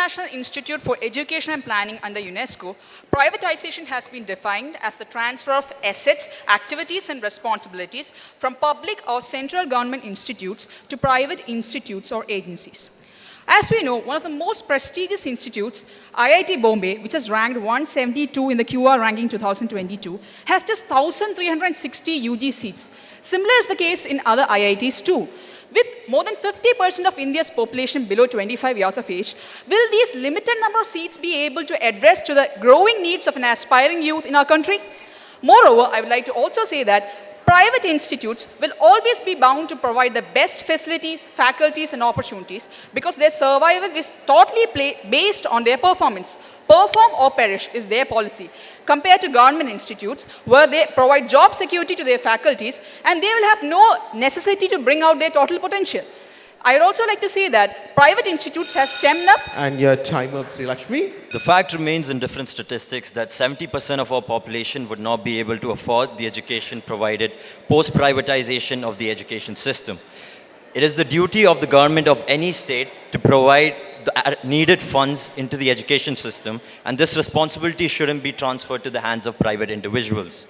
International Institute for Education and Planning under UNESCO, privatization has been defined as the transfer of assets, activities, and responsibilities from public or central government institutes to private institutes or agencies. As we know, one of the most prestigious institutes, IIT Bombay, which has ranked 172 in the QR ranking 2022, has just 1,360 UG seats. Similar is the case in other IITs too. With more than 50% of India's population below 25 years of age, will these limited number of seats be able to address to the growing needs of an aspiring youth in our country? Moreover, I would like to also say that private institutes will always be bound to provide the best facilities, faculties, and opportunities because their survival is totally based on their performance. Perform or perish is their policy, compared to government institutes where they provide job security to their faculties and they will have no necessity to bring out their total potential. I would also like to say that private institutes have stemmed up. And your time up, Sri Lakshmi. The fact remains in different statistics that 70% of our population would not be able to afford the education provided post-privatization of the education system. It is the duty of the government of any state to provide the needed funds into the education system, and this responsibility shouldn't be transferred to the hands of private individuals.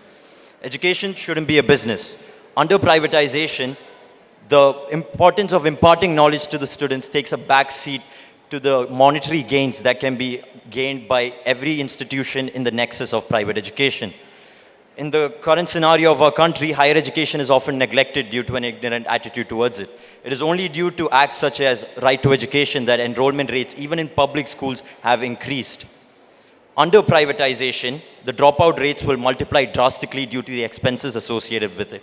Education shouldn't be a business. Under privatization, the importance of imparting knowledge to the students takes a back seat to the monetary gains that can be gained by every institution in the nexus of private education. In the current scenario of our country, higher education is often neglected due to an ignorant attitude towards it. It is only due to acts such as right to education that enrollment rates, even in public schools, have increased. Under privatization, the dropout rates will multiply drastically due to the expenses associated with it.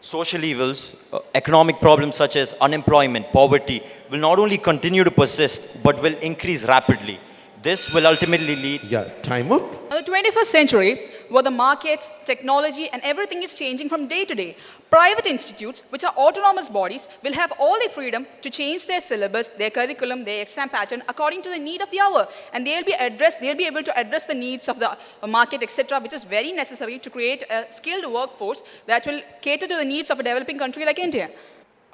Social evils, economic problems such as unemployment, poverty, will not only continue to persist, but will increase rapidly. This will ultimately lead... Yeah, time up. In the 21st century, where the markets, technology, and everything is changing from day to day, private institutes, which are autonomous bodies, will have all the freedom to change their syllabus, their curriculum, their exam pattern according to the need of the hour. And they'll be able to address the needs of the market, etc., which is very necessary to create a skilled workforce that will cater to the needs of a developing country like India.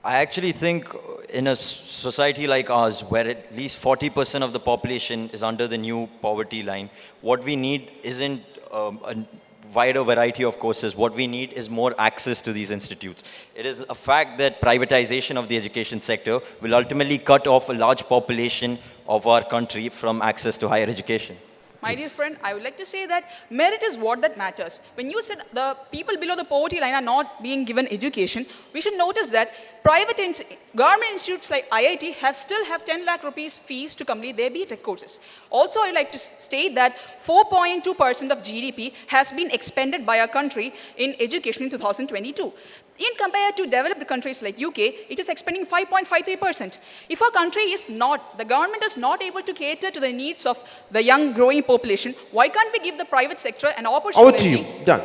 I actually think in a society like ours, where at least 40% of the population is under the new poverty line, what we need isn't a wider variety of courses. What we need is more access to these institutes. It is a fact that privatization of the education sector will ultimately cut off a large population of our country from access to higher education. My dear friend, I would like to say that merit is what that matters. When you said the people below the poverty line are not being given education, we should notice that government institutes like IIT still have 10 lakh rupees fees to complete their BTech courses. Also, I'd like to state that 4.2% of GDP has been expended by our country in education in 2022. In compared to developed countries like UK, it is expending 5.53%. If our country is not, the government is not able to cater to the needs of the young growing population, why can't we give the private sector an opportunity? Over to you. Done.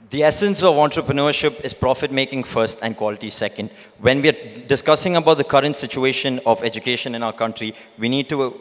The essence of entrepreneurship is profit-making first and quality second. When we are discussing about the current situation of education in our country, we need to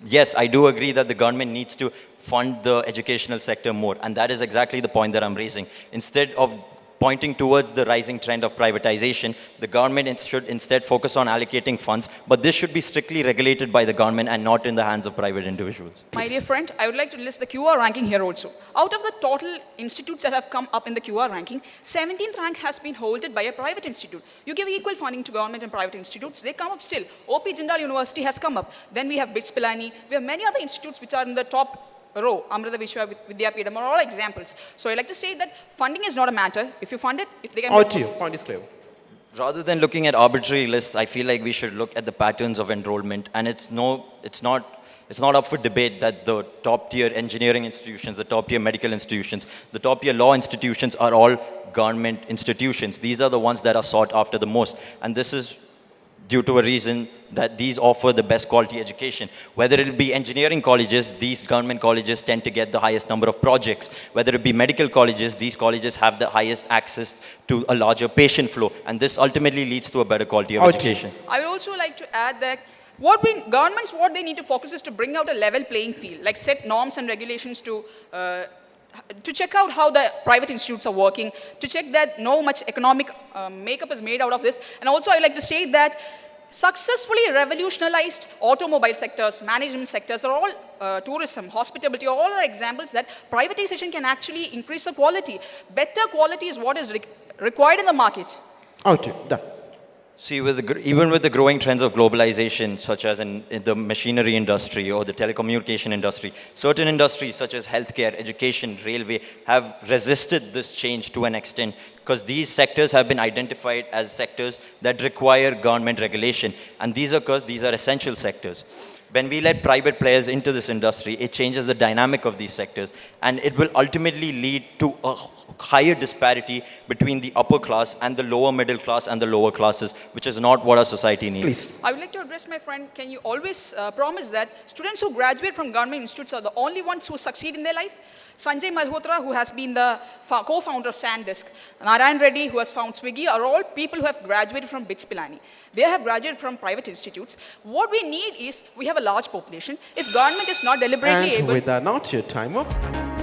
yes, I do agree that the government needs to fund the educational sector more, and that is exactly the point that I'm raising. Instead of pointing towards the rising trend of privatization, the government should instead focus on allocating funds, but this should be strictly regulated by the government and not in the hands of private individuals. My dear friend, I would like to list the QR ranking here also. Out of the total institutes that have come up in the QR ranking, 17th rank has been held by a private institute. You give equal funding to government and private institutes, they come up still. OP Jindal University has come up. Then we have BITS Pilani. We have many other institutes which are in the top row. Amrita Vishwa Vidyapeetham are all examples. So I like to state that funding is not a matter. If you fund it, if they can... Over to you. Point is clear. Rather than looking at arbitrary lists, I feel like we should look at the patterns of enrollment. And it's not up for debate that the top-tier engineering institutions, the top-tier medical institutions, the top-tier law institutions are all government institutions. These are the ones that are sought after the most. And this is due to a reason that these offer the best quality education. Whether it be engineering colleges, these government colleges tend to get the highest number of projects. Whether it be medical colleges, these colleges have the highest access to a larger patient flow. And this ultimately leads to a better quality of education. I would also like to add that governments, what they need to focus is to bring out a level playing field, like set norms and regulations to check out how the private institutes are working, to check that no much economic makeup is made out of this. And also I would like to say that successfully revolutionized automobile sectors, management sectors, are all tourism, hospitality, all are examples that privatization can actually increase the quality. Better quality is what is required in the market. Out. Done. See, even with the growing trends of globalization, such as in the machinery industry or the telecommunication industry, certain industries such as healthcare, education, railway have resisted this change to an extent because these sectors have been identified as sectors that require government regulation. And these are because these are essential sectors. When we let private players into this industry, it changes the dynamic of these sectors, and it will ultimately lead to a higher disparity between the upper class and the lower middle class and the lower classes, which is not what our society needs. Please. I would like to address my friend, can you always promise that students who graduate from government institutes are the only ones who succeed in their life? Sanjay Malhotra, who has been the co-founder of SanDisk, Narayan Reddy, who has founded Swiggy, are all people who have graduated from BITS Pilani. They have graduated from private institutes. What we need is, we have a large population. If government is not deliberately And able... with that note, your time up.